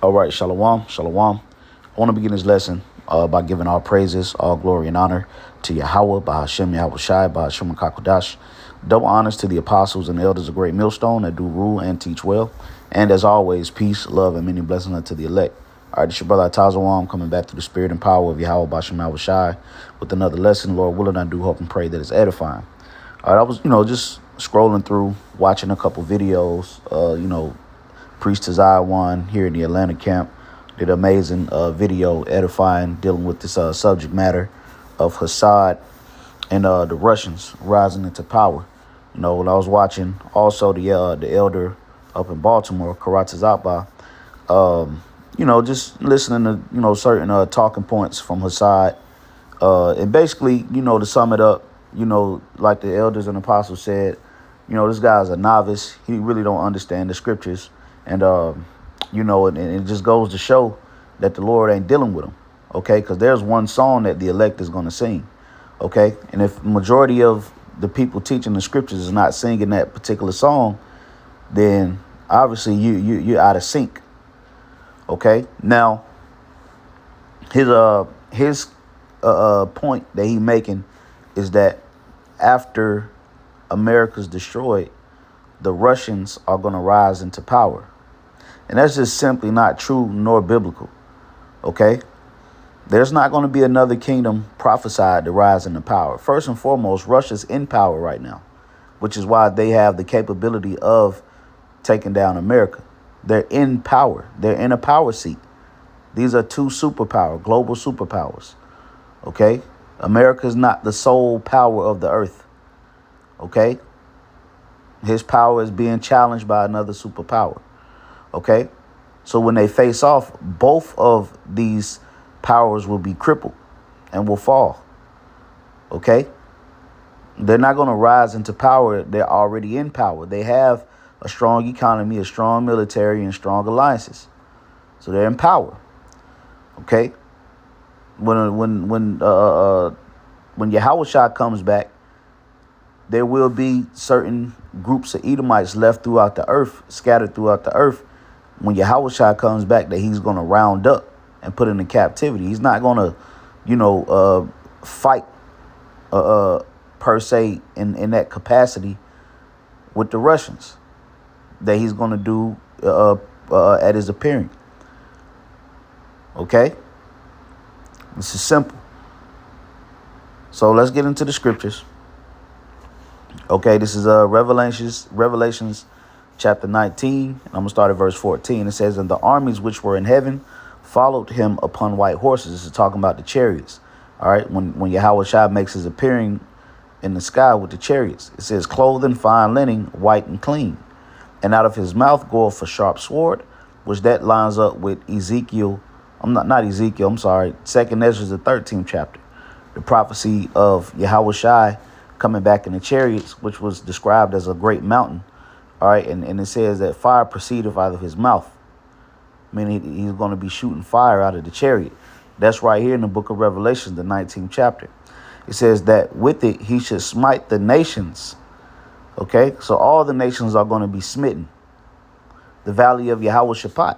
All right, shalom, shalom. I want to begin this lesson by giving all praises, all glory and honor to Yahweh, by Hashem, Yahweh Shai, by Hashem Kakodash. Double honors to the apostles and the elders of Great Millstone that do rule and teach well. And as always, peace, love, and many blessings unto the elect. All right, it's your brother Atazawam coming back through the spirit and power of Yahweh, by Hashem, Yahweh Shai, with another lesson. Lord willing, I do hope and pray that it's edifying. All right, I was, just scrolling through, watching a couple videos, Priest Tazai one here in the Atlanta camp did an amazing video edifying, dealing with this subject matter of Hassad and the Russians rising into power. When I was watching also the elder up in Baltimore, Karatazapa, just listening to, certain talking points from Hassad. And basically, to sum it up, like the elders and apostles said, this guy's a novice. He really don't understand the scriptures. And, and it just goes to show that the Lord ain't dealing with him, okay? Because there's one song that the elect is going to sing, okay? And if majority of the people teaching the scriptures is not singing that particular song, then obviously you're out of sync, okay? Now, his point that he making is that after America's destroyed, the Russians are going to rise into power. And that's just simply not true nor biblical, okay? There's not going to be another kingdom prophesied to rise into power. First and foremost, Russia's in power right now, which is why they have the capability of taking down America. They're in power. They're in a power seat. These are two global superpowers, okay? America is not the sole power of the earth, okay? His power is being challenged by another superpower. Okay, so when they face off, both of these powers will be crippled and will fall. Okay, they're not going to rise into power. They're already in power. They have a strong economy, a strong military, and strong alliances. So they're in power. Okay, when Yahweh Shai comes back, there will be certain groups of Edomites left throughout the earth, scattered throughout the earth. When Yahweh Shai comes back, that he's going to round up and put into captivity. He's not going to, fight per se in that capacity with the Russians that he's going to do at his appearing. Okay? This is simple. So let's get into the scriptures. Okay, this is Revelations chapter 19, and I'm going to start at verse 14. It says, "And the armies which were in heaven followed him upon white horses." This is talking about the chariots. All right, when Yahweh Shai makes his appearing in the sky with the chariots, it says, "Clothed in fine linen, white and clean. And out of his mouth goeth a sharp sword," which that lines up with Ezekiel. Not Ezekiel, I'm sorry. 2nd Ezra, the 13th chapter. The prophecy of Yahweh Shai coming back in the chariots, which was described as a great mountain. All right, and it says that fire proceedeth out of his mouth. Meaning he's going to be shooting fire out of the chariot. That's right here in the book of Revelation, the 19th chapter. It says that with it he should smite the nations. Okay, so all the nations are going to be smitten. The valley of Yahweh Shaphat.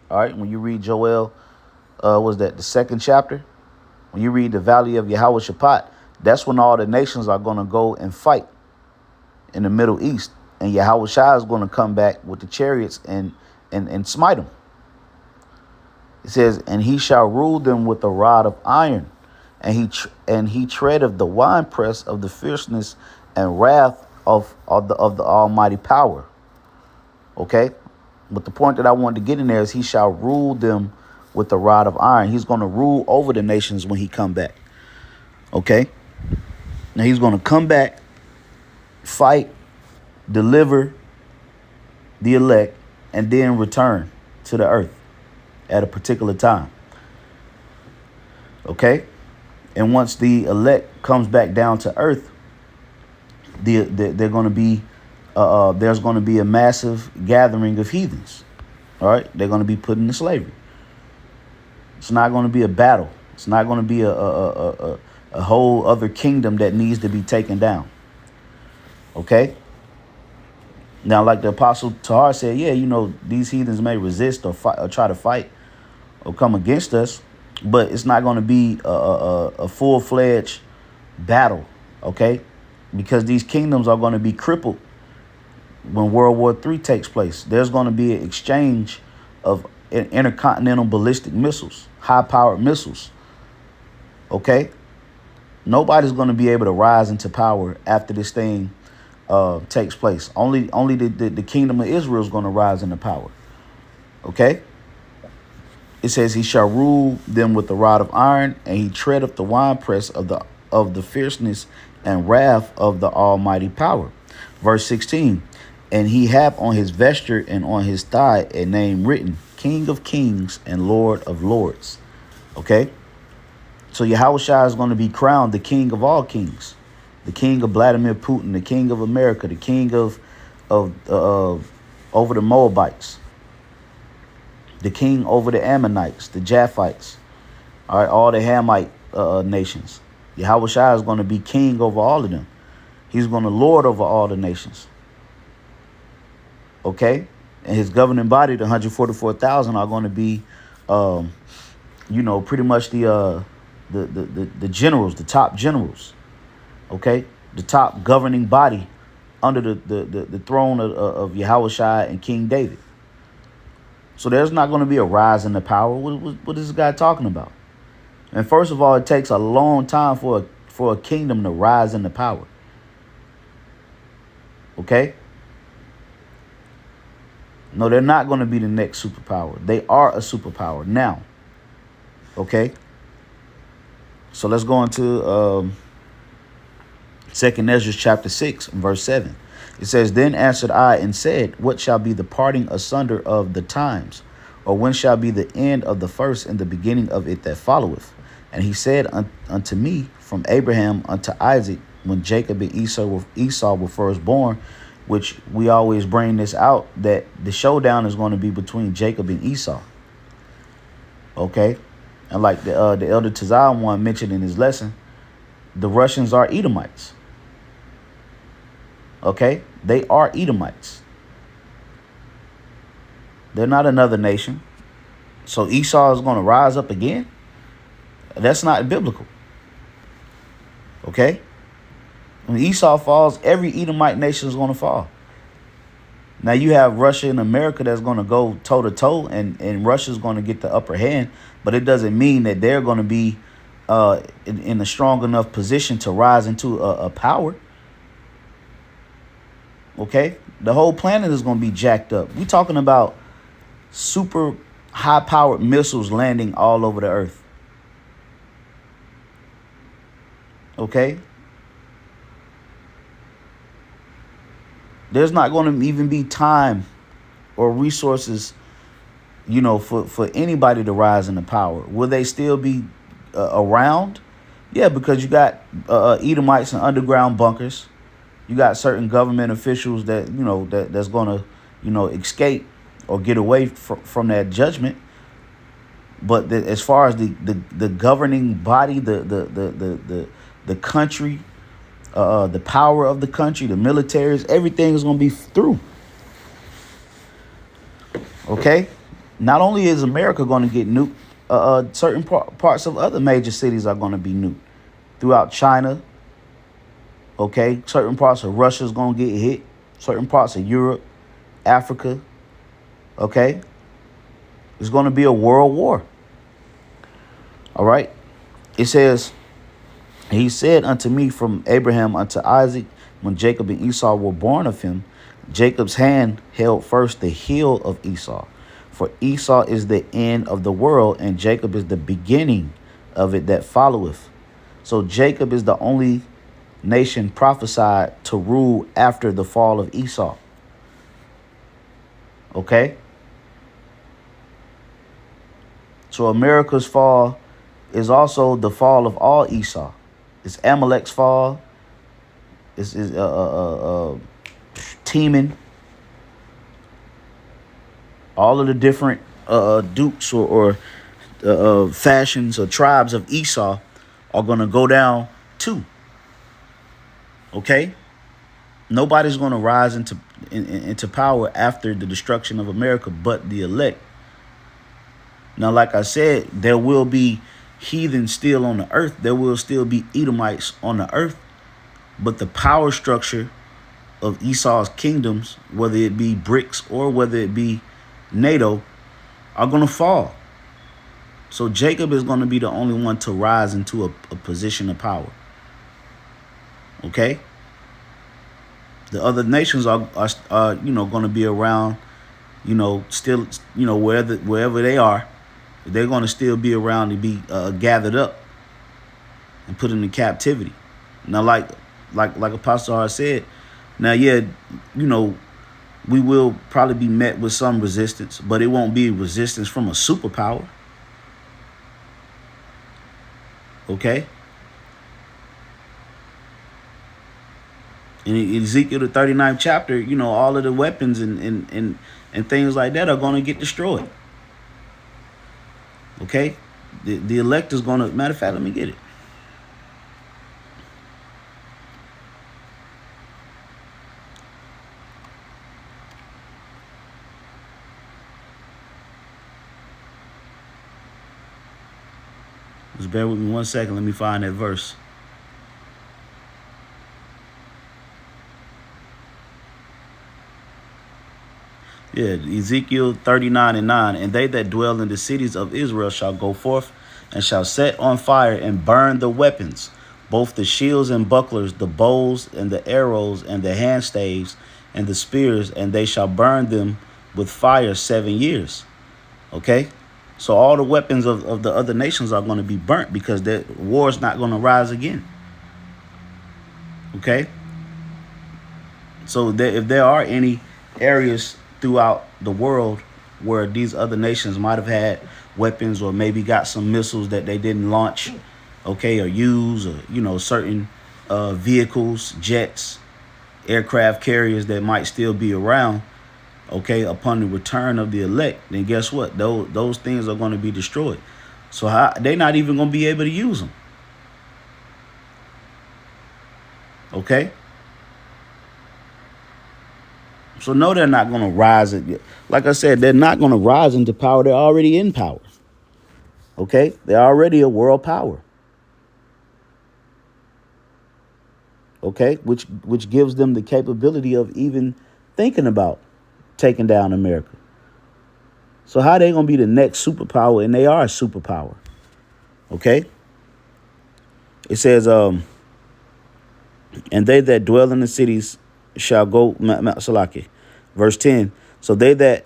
All right, when you read Joel, was that the 2nd chapter? When you read the valley of Yahweh Shaphat, that's when all the nations are going to go and fight in the Middle East. And Yahweh Shai is going to come back with the chariots and smite them. It says, "And he shall rule them with a rod of iron, and he treadeth the winepress of the fierceness and wrath of the Almighty power." Okay, but the point that I wanted to get in there is he shall rule them with a rod of iron. He's going to rule over the nations when he come back. Okay, now he's going to come back, fight, deliver the elect, and then return to the earth at a particular time. Okay? And once the elect comes back down to earth, they're going to be there's going to be a massive gathering of heathens. All right? They're going to be put into slavery. It's not going to be a battle. It's not going to be a whole other kingdom that needs to be taken down. Okay? Now, like the Apostle Tahar said, yeah, these heathens may resist or fight or try to fight or come against us, but it's not going to be a full-fledged battle, okay? Because these kingdoms are going to be crippled when World War III takes place. There's going to be an exchange of intercontinental ballistic missiles, high-powered missiles, okay? Nobody's going to be able to rise into power after this thing takes place. Only the kingdom of Israel is going to rise into power, okay? It says he shall rule them with the rod of iron, and he treadeth the winepress of the fierceness and wrath of the almighty power. Verse 16, and he hath on his vesture and on his thigh a name written, King of Kings and Lord of Lords. Okay? So Yahushua is going to be crowned the King of all kings, the King of Vladimir Putin, the King of America, the King of over the Moabites, the King over the Ammonites, the Japhites, all right, all the Hamite nations. Yahushua is going to be king over all of them. He's going to lord over all the nations. Okay? And his governing body, the 144,000, are going to be, pretty much the generals, the top generals. Okay? The top governing body under the throne of Yahushua and King David. So there's not going to be a rise in the power. What is this guy talking about? And first of all, it takes a long time for a kingdom to rise into power. Okay? No, they're not going to be the next superpower. They are a superpower now. Okay? So let's go into 2 Ezra chapter 6 and verse 7. It says, then answered I and said, what shall be the parting asunder of the times? Or when shall be the end of the first and the beginning of it that followeth? And he said unto me, from Abraham unto Isaac, when Jacob and Esau were first born, which we always bring this out, that the showdown is going to be between Jacob and Esau. Okay? And like the Elder Tazal one mentioned in his lesson, the Russians are Edomites. Okay? They are Edomites. They're not another nation. So Esau is going to rise up again? That's not biblical. Okay? When Esau falls, every Edomite nation is going to fall. Now you have Russia and America that's going to go toe-to-toe, and Russia's going to get the upper hand, but it doesn't mean that they're going to be in a strong enough position to rise into a power. Okay? The whole planet is going to be jacked up. We're talking about super high-powered missiles landing all over the earth. Okay? There's not going to even be time or resources, for anybody to rise into power. Will they still be around? Yeah, because you got Edomites in underground bunkers. You got certain government officials that, that's going to, escape or get away from that judgment. But as far as the governing body, the country, the power of the country, the militaries, everything is going to be through. Okay? Not only is America going to get nuked, certain parts of other major cities are going to be nuked. Throughout China, okay? Certain parts of Russia is going to get hit. Certain parts of Europe, Africa, okay? It's going to be a world war. All right? It says, he said unto me, from Abraham unto Isaac, when Jacob and Esau were born of him, Jacob's hand held first the heel of Esau. For Esau is the end of the world, and Jacob is the beginning of it that followeth. So Jacob is the only nation prophesied to rule after the fall of Esau. Okay? So America's fall is also the fall of all Esau. It's Amalek's fall. It's Teman. All of the different dukes or fashions or tribes of Esau are going to go down too. Okay? Nobody's going to rise into power after the destruction of America but the elect. Now, like I said, there will be heathens still on the earth. There will still be Edomites on the earth. But the power structure of Esau's kingdoms, whether it be BRICS or whether it be NATO, are going to fall. So Jacob is going to be the only one to rise into a position of power. Okay? The other nations are going to be around, still, wherever they are. They're going to still be around to be gathered up and put into captivity. Now, like Apostle R said, now, yeah, we will probably be met with some resistance, but it won't be resistance from a superpower. Okay? In Ezekiel the 39th chapter, all of the weapons and things like that are going to get destroyed. Okay? The elect is going to, matter of fact, let me get it. Just bear with me 1 second. Let me find that verse. Yeah, Ezekiel 39:9. And they that dwell in the cities of Israel shall go forth and shall set on fire and burn the weapons, both the shields and bucklers, the bows and the arrows and the handstaves and the spears, and they shall burn them with fire 7 years. Okay? So all the weapons of the other nations are going to be burnt because the war is not going to rise again. Okay? So if there are any areas throughout the world where these other nations might have had weapons or maybe got some missiles that they didn't launch, okay, or use, or, certain vehicles, jets, aircraft carriers that might still be around, okay, upon the return of the elect, then guess what? Those things are going to be destroyed. So they're not even going to be able to use them. Okay? So no, they're not going to rise. Like I said, they're not going to rise into power. They're already in power. Okay? They're already a world power. Okay? Which gives them the capability of even thinking about taking down America. So how they going to be the next superpower? And they are a superpower. Okay? It says, and they that dwell in the cities shall go, Salaki, verse 10. So that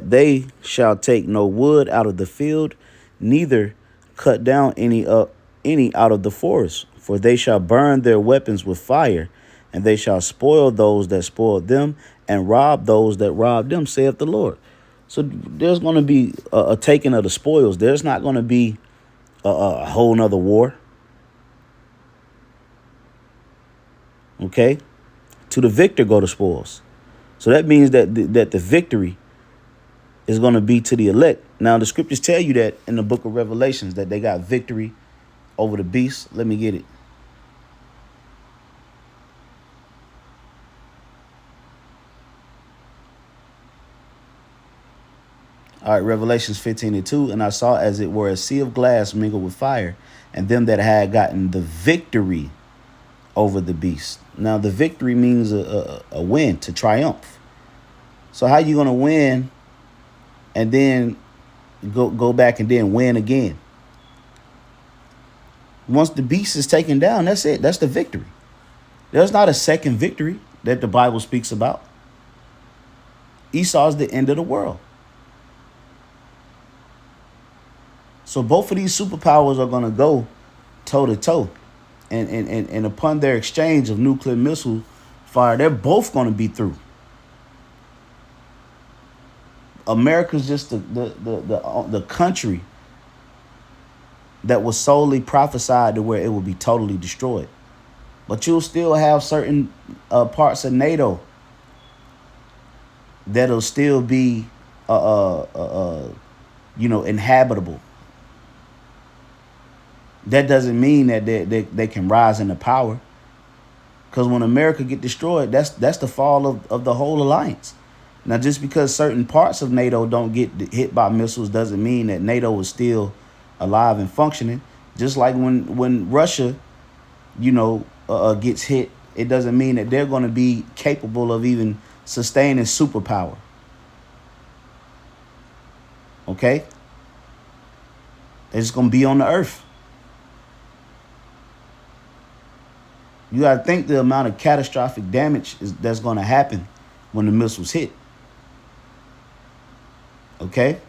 they shall take no wood out of the field, neither cut down any out of the forest. For they shall burn their weapons with fire, and they shall spoil those that spoiled them, and rob those that robbed them, saith the Lord. So there's going to be a taking of the spoils. There's not going to be a whole nother war. Okay? To the victor go the spoils. So that means that the victory is going to be to the elect. Now, the scriptures tell you that in the book of Revelations, that they got victory over the beast. Let me get it. All right, Revelations 15:2. And I saw as it were a sea of glass mingled with fire, and them that had gotten the victory over the beast. Now, the victory means a win, to triumph. So how you going to win and then go back and then win again? Once the beast is taken down, that's it. That's the victory. There's not a second victory that the Bible speaks about. Esau's the end of the world. So both of these superpowers are going to go toe to toe. And upon their exchange of nuclear missile fire, they're both going to be through. America's just the country that was solely prophesied to where it will be totally destroyed. But you'll still have certain parts of NATO that'll still be, inhabitable. That doesn't mean that they can rise into power. Because when America get destroyed, that's the fall of the whole alliance. Now, just because certain parts of NATO don't get hit by missiles doesn't mean that NATO is still alive and functioning. Just like when Russia, gets hit, it doesn't mean that they're going to be capable of even sustaining superpower. Okay? It's going to be on the earth. You got to think the amount of catastrophic damage that's going to happen when the missiles hit. Okay?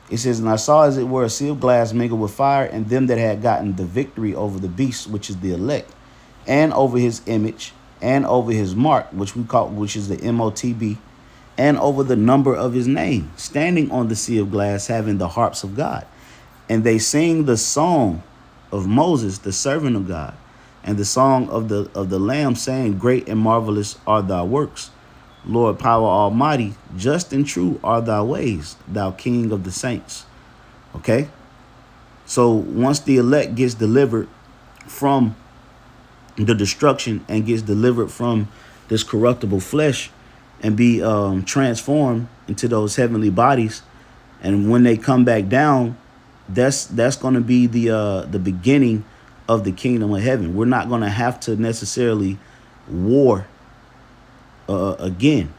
It says, and I saw as it were a sea of glass mingled with fire, and them that had gotten the victory over the beast, which is the elect, and over his image, and over his mark, which is the MOTB, and over the number of his name, standing on the sea of glass, having the harps of God. And they sing the song of Moses, the servant of God, and the song of the Lamb, saying, great and marvelous are thy works, Lord power almighty, just and true are thy ways, thou King of the saints. Okay? So once the elect gets delivered from the destruction and gets delivered from this corruptible flesh and be transformed into those heavenly bodies, and when they come back down, that's going to be the beginning of the kingdom of heaven. We're not going to have to necessarily war again,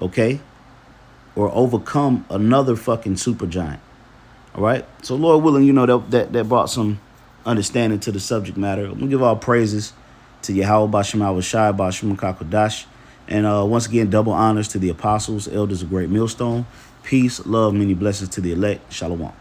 okay, or overcome another fucking supergiant. All right, so Lord willing, that brought some understanding to the subject matter. I'm gonna give all praises to Yahweh Bashem Awashai Bashem Kakodash, and once again, double honors to the apostles, elders of Great Millstone. Peace, love, many blessings to the elect. Shalom.